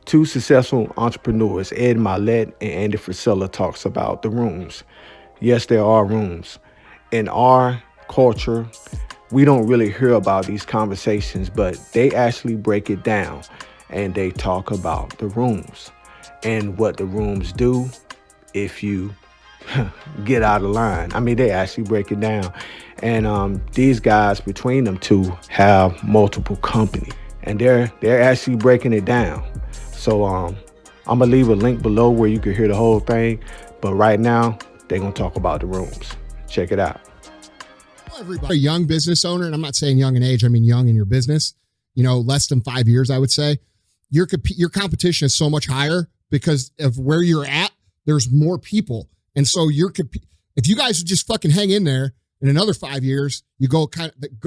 Two successful entrepreneurs, Ed Mylett and Andy Frisella, talks about the rooms. Yes, there are rooms. In our culture, we don't really hear about these conversations, but they actually break it down and they talk about the rooms and what the rooms do if you get out of line. I mean, they actually break it down. And these guys between them two have multiple companies, and they're actually breaking it down. So I'm gonna leave a link below where you can hear the whole thing. But right now, they're gonna talk about the rooms. Check it out. Everybody, a young business owner, and I'm not saying young in age, I mean young in your business. Less than 5 years, I would say. Your competition is so much higher because of where you're at. There's more people. And so if you guys would just fucking hang in there, in another 5 years, you go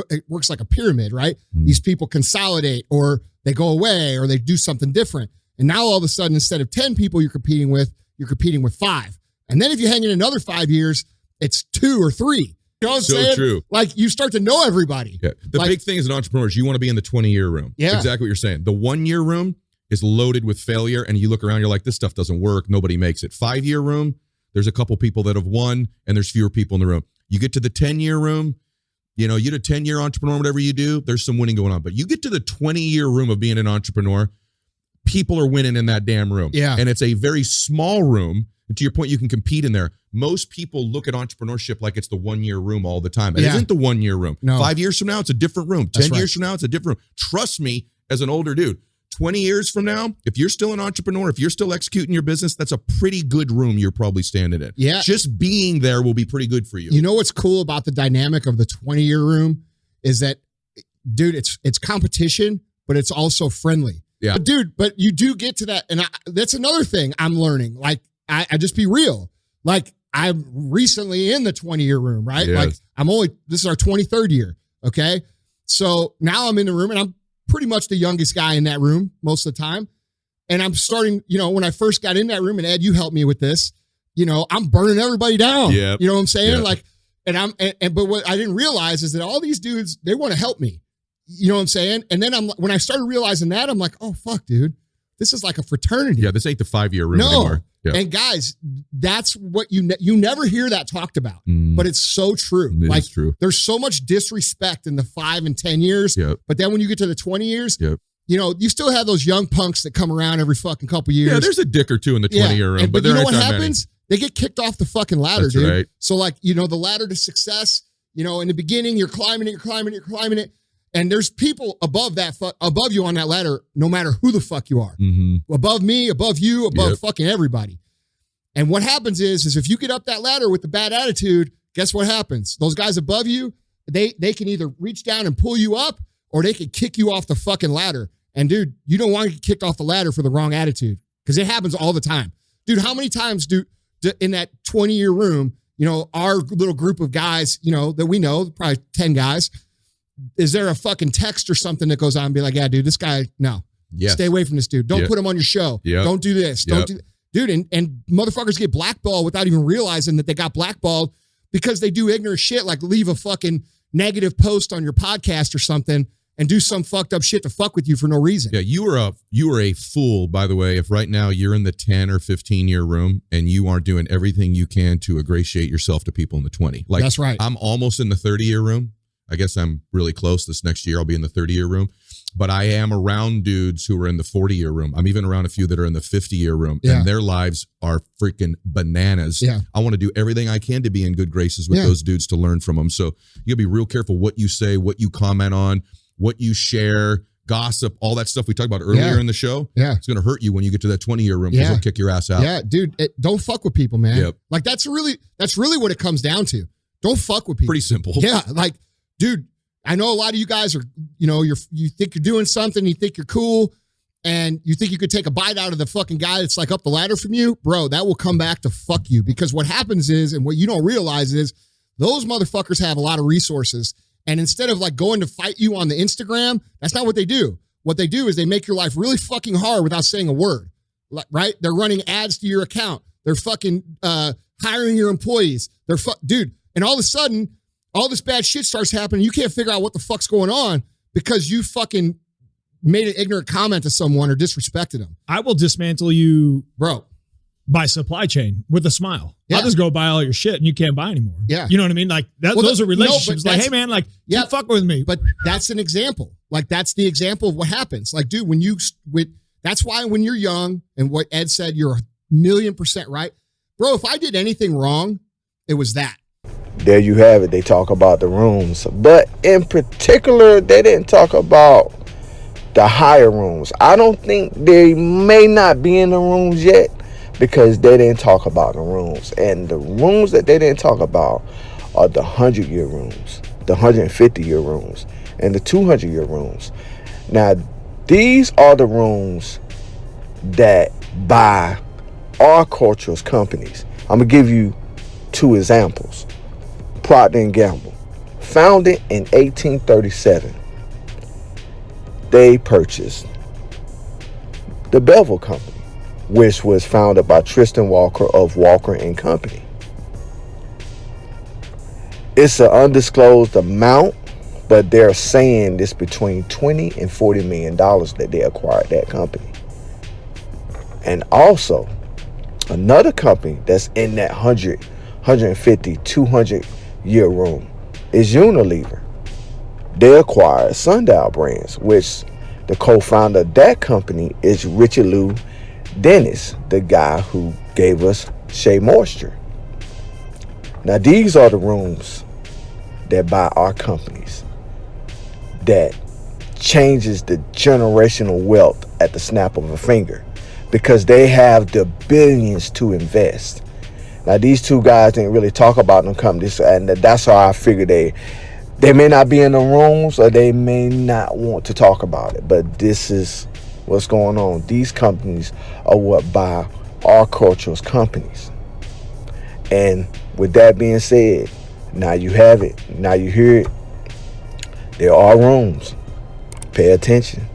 it works like a pyramid, right? These people consolidate or they go away or they do something different. And now all of a sudden, instead of 10 people you're competing with 5. And then if you hang in another 5 years, it's 2 or 3. You know what I'm saying? So true. Like you start to know everybody. Yeah. The big thing as an entrepreneur is you want to be in the 20-year room. Yeah. Exactly what you're saying. The 1-year room is loaded with failure, and you look around, you're like, this stuff doesn't work. Nobody makes it. 5-year room, there's a couple people that have won, and there's fewer people in the room. You get to the 10-year room, you're a 10-year entrepreneur, whatever you do, there's some winning going on. But you get to the 20-year room of being an entrepreneur, people are winning in that damn room. Yeah. And it's a very small room. And to your point, you can compete in there. Most people look at entrepreneurship like it's the 1-year room all the time. It isn't the 1-year room. No. 5 years from now, it's a different room. 10 years from now, it's a different room. Trust me, as an older dude, 20 years from now, if you're still an entrepreneur, if you're still executing your business, that's a pretty good room you're probably standing in. Yeah. Just being there will be pretty good for you. You know what's cool about the dynamic of the 20-year room is that, dude, it's competition, but it's also friendly. Yeah. But you do get to that. And that's another thing I'm learning. Like, I just be real. Like, I'm recently in the 20-year room, right? Yes. Like, this is our 23rd year. Okay. So now I'm in the room and I'm pretty much the youngest guy in that room most of the time. And I'm starting, when I first got in that room, and Ed, you helped me with this, I'm burning everybody down. Yeah. You know what I'm saying? Yeah. Like, but what I didn't realize is that all these dudes, they want to help me. You know what I'm saying? And then when I started realizing that, I'm like, oh, fuck, dude, this is like a fraternity. Yeah, this ain't the 5-year room anymore. Yeah. And guys, that's what you never hear that talked about, but it's so true. It is true. There's so much disrespect in the 5 and 10 years, but then when you get to the 20 years, you still have those young punks that come around every fucking couple years. Yeah, there's a dick or two in the 20-year room, but you there know aren't what that happens? They get kicked off the fucking ladder, That's dude. Right. So the ladder to success, in the beginning, you're climbing it. And there's people above you on that ladder, no matter who the fuck you are. Mm-hmm. Above me, above you, above fucking everybody. And what happens is if you get up that ladder with the bad attitude, guess what happens? Those guys above you, they can either reach down and pull you up, or they can kick you off the fucking ladder. And dude, you don't want to get kicked off the ladder for the wrong attitude, because it happens all the time. Dude, how many times in that 20-year room, our little group of guys, that we know, probably 10 guys, is there a fucking text or something that goes on and be like, yeah, dude, this guy, no. Yes. Stay away from this dude. Don't put him on your show. Yep. Don't do this. Don't do dude. And motherfuckers get blackballed without even realizing that they got blackballed because they do ignorant shit like leave a fucking negative post on your podcast or something and do some fucked up shit to fuck with you for no reason. Yeah, you were a fool, by the way, if right now you're in the 10 or 15-year room and you aren't doing everything you can to ingratiate yourself to people in the 20. Like, that's right. I'm almost in the 30-year room. I guess I'm really close. This next year I'll be in the 30-year room. But I am around dudes who are in the 40-year room. I'm even around a few that are in the 50-year room. Yeah. And their lives are freaking bananas. Yeah. I want to do everything I can to be in good graces with those dudes to learn from them. So you gotta be real careful what you say, what you comment on, what you share, gossip, all that stuff we talked about earlier in the show. Yeah. It's going to hurt you when you get to that 20-year room because they'll kick your ass out. Yeah, dude, don't fuck with people, man. Yep. Like that's really what it comes down to. Don't fuck with people. Pretty simple. Yeah, like, dude, I know a lot of you guys are, you think you're doing something, you think you're cool, and you think you could take a bite out of the fucking guy that's like up the ladder from you, bro, that will come back to fuck you. Because what happens is, and what you don't realize is, those motherfuckers have a lot of resources. And instead of like going to fight you on the Instagram, that's not what they do. What they do is they make your life really fucking hard without saying a word, right? They're running ads to your account. They're fucking hiring your employees. Dude, and all of a sudden, all this bad shit starts happening. You can't figure out what the fuck's going on because you fucking made an ignorant comment to someone or disrespected them. I will dismantle you, bro, by supply chain with a smile. Yeah. I'll just go buy all your shit and you can't buy anymore. Yeah. You know what I mean? Like those are relationships. Like, hey man, like, yeah, fuck with me. But that's an example. Like, that's the example of what happens. Like, dude, that's why when you're young, and what Ed said, you're 1,000,000% right. Bro, if I did anything wrong, it was that. There you have it. They talk about the rooms. But in particular, they didn't talk about the higher rooms. I don't think they may not be in the rooms yet because they didn't talk about the rooms. And the rooms that they didn't talk about are the 100-year rooms, the 150-year rooms, and the 200-year rooms. Now, these are the rooms that by our culture's companies. I'm going to give you 2 examples. Procter & Gamble, founded in 1837. They purchased the Bevel Company, which was founded by Tristan Walker of Walker & Company. It's an undisclosed amount, but they're saying it's between $20 and $40 million that they acquired that company. And also, another company that's in that 100, 150, 200-year room is Unilever. They acquired Sundial Brands, which the co-founder of that company is Richard Lou Dennis, the guy who gave us Shea Moisture. Now, these are the rooms that buy our companies that changes the generational wealth at the snap of a finger because they have the billions to invest. Now, these 2 guys didn't really talk about them companies, and that's how I figure they may not be in the rooms or they may not want to talk about it, but this is what's going on. These companies are what buy our culture's companies. And with that being said, now you have it. Now you hear it. There are rooms. Pay attention.